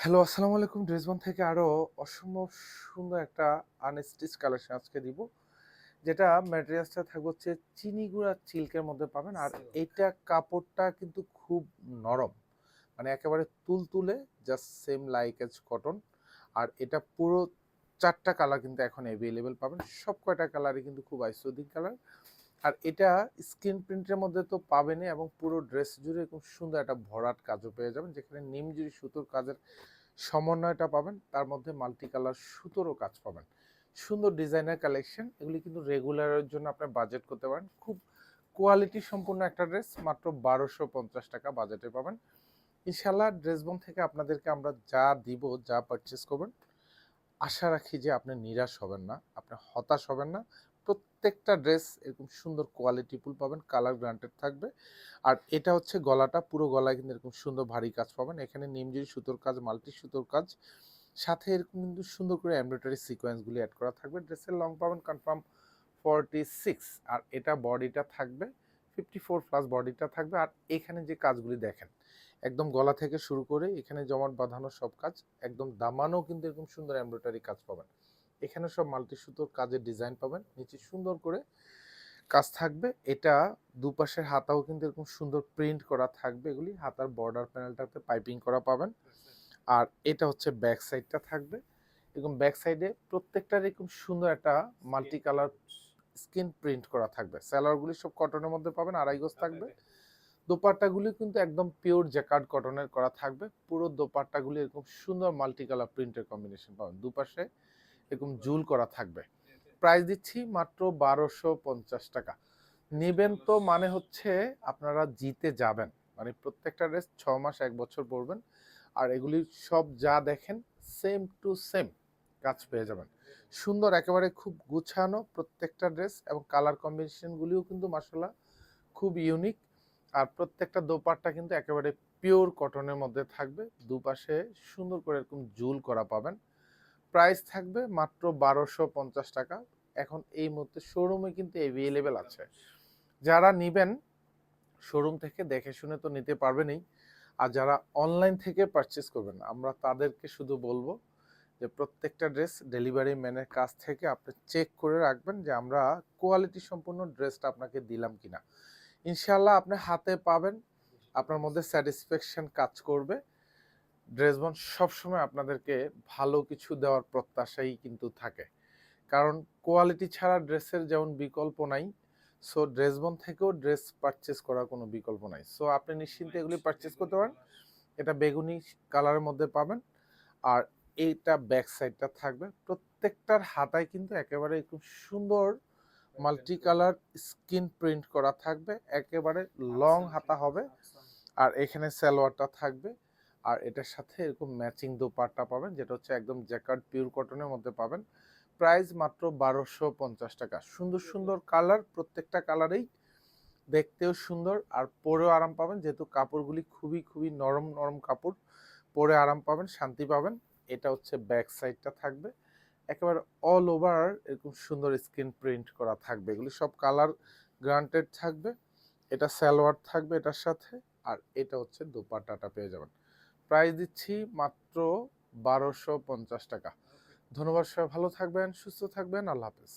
Hello, আসসালামু আলাইকুম। ড্রেসবন থেকে আরো অসম্ভব সুন্দর একটা আনস্টিচ কালেকশন আজকে দিব। যেটা ম্যাটেরিয়ালসটা থাকবে হচ্ছে চিনি গুঁড়া সিল্কের মধ্যে পাবেন। আর এইটা কাপড়টা কিন্তু খুব নরম। মানে একেবারে তুলতুলে, just same like as cotton. আর এটা পুরো ৪ টা কালার কিন্তু এখন এভেইলেবল পাবেন। সব কয়টা কালারই কিন্তু খুব আইসোদিক কালার। আর এটা স্ক্রিন প্রিন্টের মধ্যে তো পাবেনই, এবং পুরো ড্রেস জুড়ে খুব সুন্দর একটা ভরাট কাজও পেয়ে যাবেন, যেখানে নিমজুরি সুতোর কাজের সমন্বয়টা পাবেন, তার মধ্যে মাল্টি কালার সুতোরও কাজ পাবেন। সুন্দর ডিজাইনার কালেকশন, এগুলি কিন্তু রেগুলারের জন্য আপনার বাজেট করতে পারেন। খুব কোয়ালিটি সম্পূর্ণ একটা ড্রেস, মাত্র ১২৫০ টাকা বাজেটে পাবেন। ইনশাল্লাহ ড্রেসবন থেকে আপনাদেরকে আমরা যা দিব, যা পারচেস করবেন, আশা রাখি যে আপনি নিরাশ হবেন না, আপনি হতাশ হবেন না। প্রত্যেকটা ড্রেস এরকম সুন্দর কোয়ালিটিফুল পাবেন, কালার গ্রান্টেড থাকবে। আর এটা হচ্ছে গলাটা, পুরো গলায় কিন্তু এরকম সুন্দর ভারী কাজ পাবেন। এখানে নিমজুরি সুতোর কাজ, মাল্টি সুতোর কাজ, সাথে এরকম কিন্তু সুন্দর করে এমব্রয়ডারি সিকোয়েন্সগুলি অ্যাড করা থাকবে। ড্রেসের লং পাবেন কনফার্ম 46। আর এটা বডিটা থাকবে 54 প্লাস বডিটা থাকবে। আর এখানে যে কাজগুলি দেখেন, একদম গলা থেকে শুরু করে এখানে জমাট বাঁধানো সব কাজ, একদম দামানো কিন্তু এরকম সুন্দর এমব্রয়ডারি কাজ পাবেন। এখানে সব মাল্টি সুতোর কাজের ডিজাইন পাবেন, নিচে সুন্দর করে কাজ থাকবে। এটা দুপাশের হাতাও কিন্তু এরকম সুন্দর প্রিন্ট করা থাকবে, এগুলি হাতার বর্ডার প্যানেলটাতে পাইপিং করা পাবেন। আর এটা হচ্ছে ব্যাক সাইডটা থাকবে, এরকম ব্যাক সাইডে প্রত্যেকটার এরকম সুন্দর একটা মাল্টি কালার স্কিন প্রিন্ট করা থাকবে। স্যালোয়ারগুলি সব কটনের মধ্যে পাবেন, আড়াই গজ থাকবে। দোপাট্টাগুলি কিন্তু একদম পিওর জ্যাকার্ড কটনের করা থাকবে। পুরো দোপাট্টাগুলি এরকম সুন্দর মাল্টি কালার প্রিন্টের কম্বিনেশন পাবেন, দুপাশে এরকম জুল করা থাকবে। প্রাইস দিচ্ছি মাত্র ১২৫০ টাকা। নেবেন তো মানে হচ্ছে আপনারা জিতে যাবেন। মানে প্রত্যেকটা ড্রেস ৬ মাস ১ বছর পরবেন। আর এগুলি সব যা দেখেন সেম টু সেম কাজ পেয়ে যাবেন। সুন্দর একেবারে খুব গুছানো প্রত্যেকটা ড্রেস, এবং কালার কম্বিনেশনগুলিও কিন্তু মাশাআল্লাহ খুব ইউনিক। আর প্রত্যেকটা দোপাট্টা কিন্তু একেবারে পিওর কটনের মধ্যে থাকবে, দুপাশে সুন্দর করে এরকম জুল করা পাবেন। প্রাইস থাকবে মাত্র ১২৫০ টাকা। এখন এই মুহূর্তে শোরুমে কিন্তু অ্যাভেলেবেল আছে। যারা নিবেন শোরুম থেকে দেখে শুনে তো নিতে পারবেনই। আর যারা অনলাইন থেকে পারচেস করবেন, আমরা তাদেরকে শুধু বলবো যে প্রত্যেকটা ড্রেস ডেলিভারি ম্যানের কাছ থেকে আপনি চেক করে রাখবেন যে আমরা কোয়ালিটি সম্পূর্ণ ড্রেসটা আপনাকে দিলাম কিনা। ইনশাল্লাহ আপনি হাতে পাবেন, আপনার মধ্যে স্যাটিসফ্যাকশন কাজ করবে। ড্রেসবন সবসময় আপনাদেরকে ভালো কিছু দেওয়ার প্রত্যাশাই কিন্তু থাকে, কারণ কোয়ালিটি ছাড়া ড্রেসের যেমন বিকল্প নাই, সো ড্রেসবন থেকেও ড্রেস পারচেস করার কোনো বিকল্প নাই। সো আপনি নিশ্চিন্তে এগুলি পারচেস করতে পারেন। এটা বেগুনি কালারের মধ্যে পাবেন। আর এইটা ব্যাক সাইডটা থাকবে, প্রত্যেকটার হাতায় কিন্তু একেবারে খুব সুন্দর মাল্টি কালার স্কিন প্রিন্ট করা থাকবে, একেবারে লং হাতা হবে। আর এখানে সালোয়ারটা থাকবে। আর এটার সাথে এরকম ম্যাচিং দোপাট্টা পাবেন, যেটা হচ্ছে একদম জ্যাকার্ড পিওর কটনের মধ্যে পাবেন। প্রাইস মাত্র ১২৫০ টাকা। সুন্দর সুন্দর কালার, প্রত্যেকটা কালারেই দেখতেও সুন্দর আর পরেও আরাম পাবেন, যেহেতু কাপড়গুলি খুবই খুবই নরম নরম কাপড়, পরে আরাম পাবেন, শান্তি পাবেন। এটা হচ্ছে ব্যাক সাইডটা থাকবে, একেবারে অল ওভার এরকম সুন্দর স্ক্রিন প্রিন্ট করা থাকবে, এগুলি সব কালার গ্রান্টেড থাকবে। এটা সালোয়ার থাকবে এটার সাথে। আর এটা হচ্ছে দোপাট্টাটা পেয়ে যাবেন। প্রাইস দিচ্ছি মাত্র ১২৫০ টাকা। ধন্যবাদ, সবাই ভালো থাকবেন, সুস্থ থাকবেন, আল্লাহ হাফেজ।